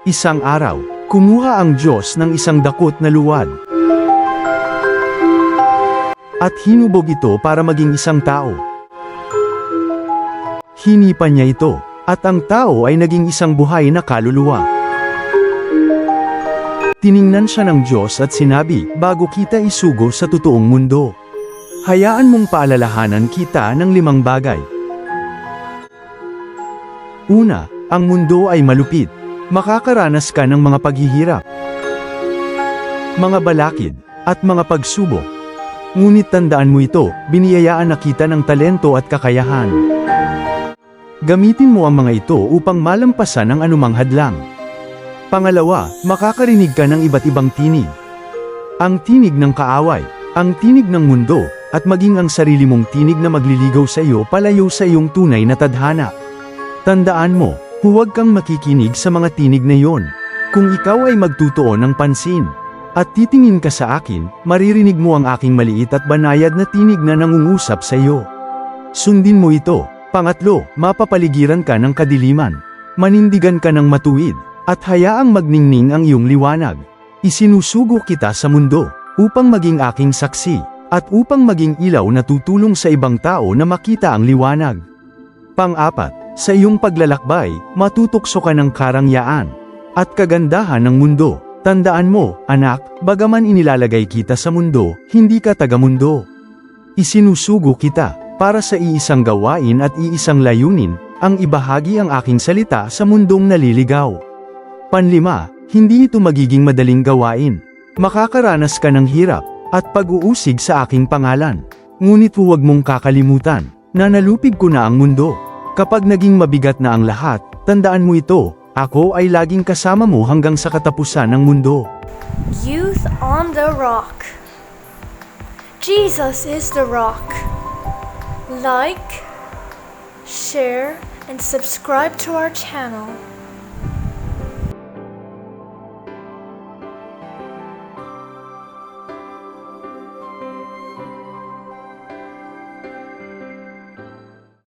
Isang araw, kumuha ang Diyos ng isang dakot na luwad. At hinubog ito para maging isang tao. Hinipan niya ito, at ang tao ay naging isang buhay na kaluluwa. Tiningnan siya ng Diyos at sinabi, bago kita isugo sa totoong mundo, hayaan mong paalalahanan kita ng 5 bagay. Una, ang mundo ay malupit. Makakaranas ka ng mga paghihirap, mga balakid, at mga pagsubok. Ngunit tandaan mo ito, biniyayaan na kita ng talento at kakayahan. Gamitin mo ang mga ito upang malampasan ang anumang hadlang. Pangalawa, makakarinig ka ng iba't ibang tinig. Ang tinig ng kaaway, ang tinig ng mundo, at maging ang sarili mong tinig na magliligaw sa iyo palayo sa iyong tunay na tadhana. Tandaan mo, huwag kang makikinig sa mga tinig na iyon. Kung ikaw ay magtutuon ng pansin, at titingin ka sa akin, maririnig mo ang aking maliit at banayad na tinig na nangungusap sa iyo. Sundin mo ito. Pangatlo, mapapaligiran ka ng kadiliman. Manindigan ka ng matuwid, at hayaang magningning ang iyong liwanag. Isinusugo kita sa mundo, upang maging aking saksi, at upang maging ilaw na tutulong sa ibang tao na makita ang liwanag. Pang-apat, sa iyong paglalakbay, matutukso ka ng karangyaan, at kagandahan ng mundo. Tandaan mo, anak, bagaman inilalagay kita sa mundo, hindi ka taga-mundo. Isinusugo kita, para sa iisang gawain at iisang layunin, ang ibahagi ang aking salita sa mundong naliligaw. Panlima, hindi ito magiging madaling gawain. Makakaranas ka ng hirap, at pag-uusig sa aking pangalan. Ngunit huwag mong kakalimutan, na nalupig ko na ang mundo. Kapag naging mabigat na ang lahat, tandaan mo ito, ako ay laging kasama mo hanggang sa katapusan ng mundo. Youth on the Rock. Jesus is the rock. Like, share, and subscribe to our channel.